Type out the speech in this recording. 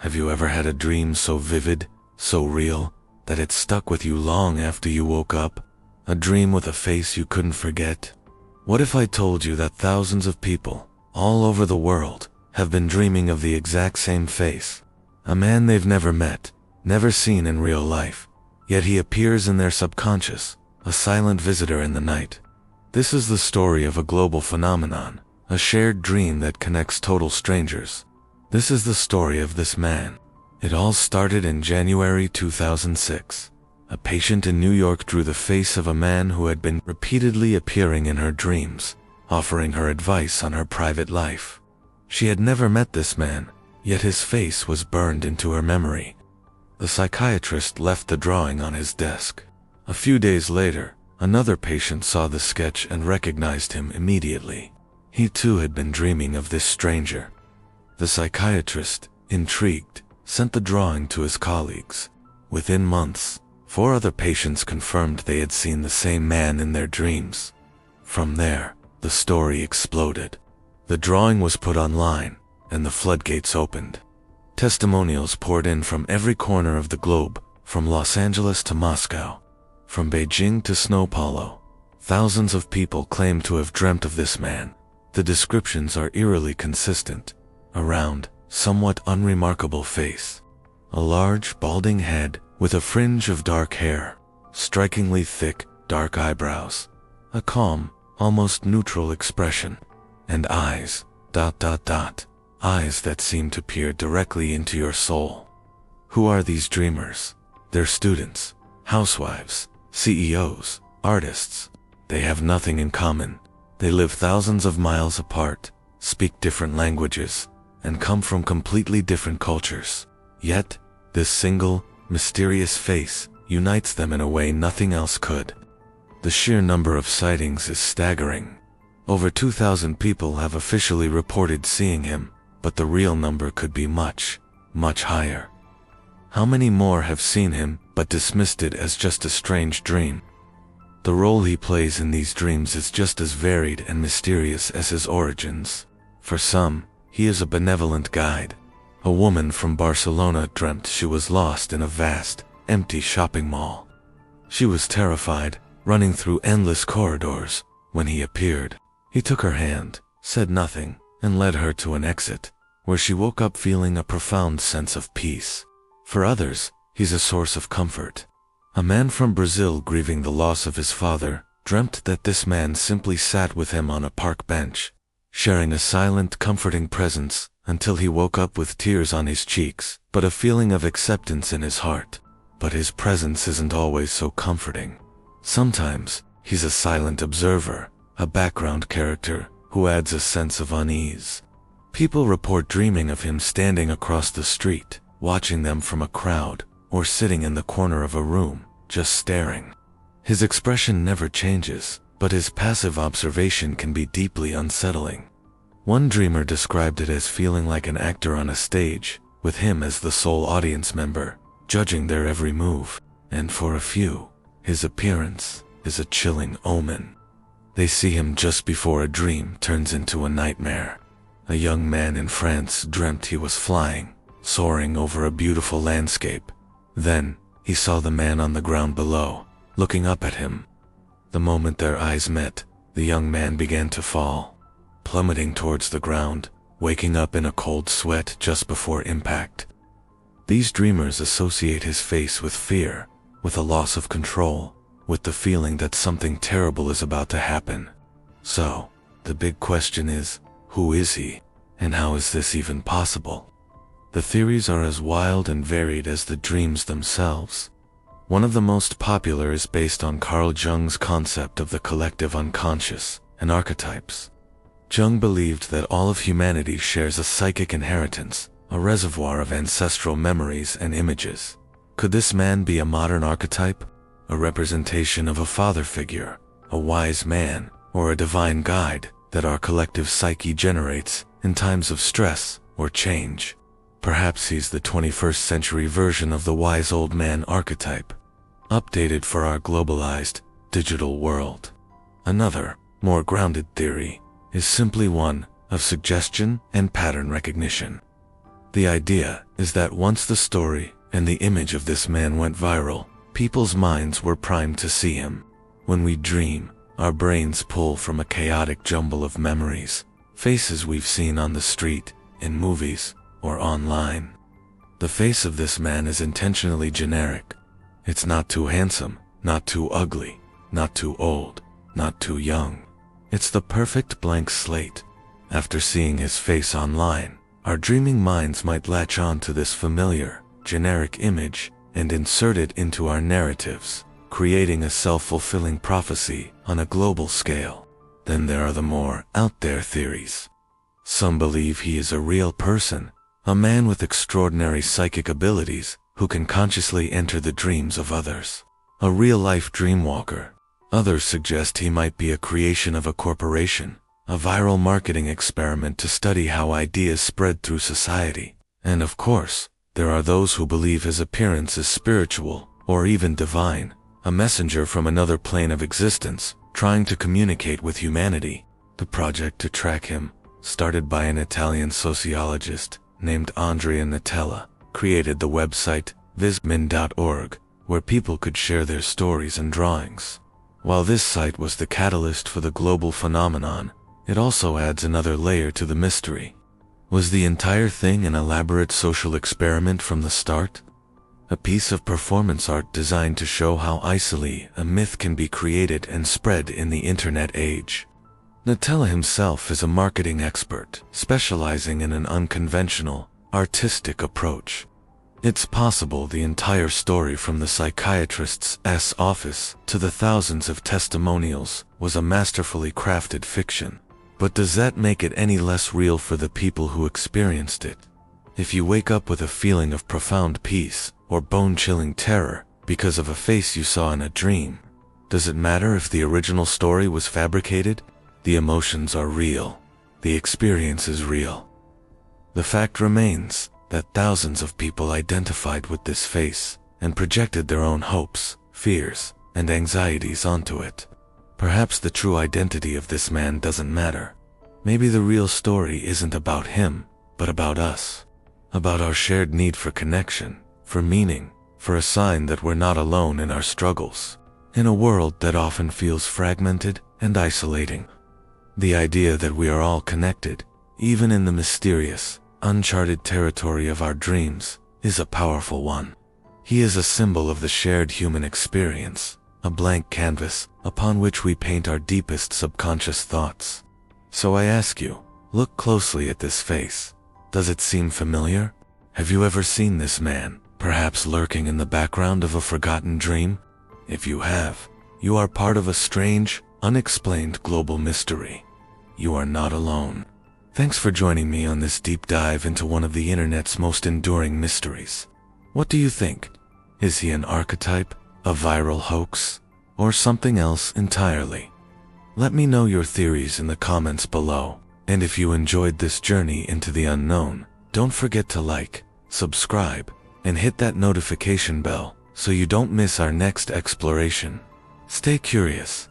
Have you ever had a dream so vivid, so real, that it stuck with you long after you woke up? A dream with a face you couldn't forget? What if I told you that thousands of people, all over the world, have been dreaming of the exact same face? A man they've never met, never seen in real life, yet he appears in their subconscious, a silent visitor in the night. This is the story of a global phenomenon, a shared dream that connects total strangers. This is the story of this man. It all started in January 2006. A patient in New York drew the face of a man who had been repeatedly appearing in her dreams, offering her advice on her private life. She had never met this man, yet his face was burned into her memory. The psychiatrist left the drawing on his desk. A few days later, another patient saw the sketch and recognized him immediately. He too had been dreaming of this stranger. The psychiatrist, intrigued, sent the drawing to his colleagues. Within months, 4 other patients confirmed they had seen the same man in their dreams. From there, the story exploded. The drawing was put online, and the floodgates opened. Testimonials poured in from every corner of the globe, from Los Angeles to Moscow, from Beijing to Sao Paulo. Thousands of people claimed to have dreamt of this man. The descriptions are eerily consistent. A round, somewhat unremarkable face. A large, balding head with a fringe of dark hair. Strikingly thick, dark eyebrows. A calm, almost neutral expression. And eyes, ... eyes that seem to peer directly into your soul. Who are these dreamers? They're students, housewives, CEOs, artists. They have nothing in common. They live thousands of miles apart, speak different languages, and come from completely different cultures. Yet, this single, mysterious face unites them in a way nothing else could. The sheer number of sightings is staggering. Over 2,000 people have officially reported seeing him, but the real number could be much, much higher. How many more have seen him but dismissed it as just a strange dream? The role he plays in these dreams is just as varied and mysterious as his origins. For some, he is a benevolent guide. A woman from Barcelona dreamt she was lost in a vast, empty shopping mall. She was terrified, running through endless corridors. When he appeared, he took her hand, said nothing, and led her to an exit, where she woke up feeling a profound sense of peace. For others, he's a source of comfort. A man from Brazil grieving the loss of his father dreamt that this man simply sat with him on a park bench, sharing a silent, comforting presence until he woke up with tears on his cheeks, but a feeling of acceptance in his heart. But his presence isn't always so comforting. Sometimes, he's a silent observer, a background character who adds a sense of unease. People report dreaming of him standing across the street, watching them from a crowd, or sitting in the corner of a room, just staring. His expression never changes, but his passive observation can be deeply unsettling. One dreamer described it as feeling like an actor on a stage, with him as the sole audience member, judging their every move. And for a few, his appearance is a chilling omen. They see him just before a dream turns into a nightmare. A young man in France dreamt he was flying, soaring over a beautiful landscape. Then, he saw the man on the ground below, looking up at him. The moment their eyes met, the young man began to fall, plummeting towards the ground, waking up in a cold sweat just before impact. These dreamers associate his face with fear, with a loss of control, with the feeling that something terrible is about to happen. So, the big question is, who is he, and how is this even possible? The theories are as wild and varied as the dreams themselves. One of the most popular is based on Carl Jung's concept of the collective unconscious and archetypes. Jung believed that all of humanity shares a psychic inheritance, a reservoir of ancestral memories and images. Could this man be a modern archetype? A representation of a father figure, a wise man, or a divine guide that our collective psyche generates in times of stress or change? Perhaps he's the 21st century version of the wise old man archetype, updated for our globalized, digital world. Another, more grounded theory is simply one of suggestion and pattern recognition. The idea is that once the story and the image of this man went viral, people's minds were primed to see him. When we dream, our brains pull from a chaotic jumble of memories, faces we've seen on the street, in movies, or online. The face of this man is intentionally generic. It's not too handsome, not too ugly, not too old, not too young. It's the perfect blank slate. After seeing his face online, our dreaming minds might latch on to this familiar, generic image and insert it into our narratives, creating a self-fulfilling prophecy on a global scale. Then there are the more out there theories. Some believe he is a real person, a man with extraordinary psychic abilities who can consciously enter the dreams of others. A real-life dreamwalker. Others suggest he might be a creation of a corporation, a viral marketing experiment to study how ideas spread through society. And of course, there are those who believe his appearance is spiritual, or even divine, a messenger from another plane of existence, trying to communicate with humanity. The project to track him, started by an Italian sociologist named Andrea Nutella, created the website vismin.org, where people could share their stories and drawings. While this site was the catalyst for the global phenomenon, it also adds another layer to the mystery. Was the entire thing an elaborate social experiment from the start? A piece of performance art designed to show how easily a myth can be created and spread in the internet age. Nutella himself is a marketing expert, specializing in an unconventional, artistic approach. It's possible the entire story from the psychiatrist's office to the thousands of testimonials was a masterfully crafted fiction. But does that make it any less real for the people who experienced it? If you wake up with a feeling of profound peace or bone-chilling terror because of a face you saw in a dream, does it matter if the original story was fabricated? The emotions are real. The experience is real. The fact remains that thousands of people identified with this face and projected their own hopes, fears, and anxieties onto it. Perhaps the true identity of this man doesn't matter. Maybe the real story isn't about him, but about us. About our shared need for connection, for meaning, for a sign that we're not alone in our struggles. In a world that often feels fragmented and isolating. The idea that we are all connected, even in the mysterious, uncharted territory of our dreams, is a powerful one. He is a symbol of the shared human experience, a blank canvas upon which we paint our deepest subconscious thoughts. So I ask you, look closely at this face. Does it seem familiar? Have you ever seen this man, perhaps lurking in the background of a forgotten dream? If you have, you are part of a strange, unexplained global mystery. You are not alone. Thanks for joining me on this deep dive into one of the internet's most enduring mysteries. What do you think? Is he an archetype, a viral hoax, or something else entirely? Let me know your theories in the comments below, and if you enjoyed this journey into the unknown, don't forget to like, subscribe, and hit that notification bell so you don't miss our next exploration. Stay curious,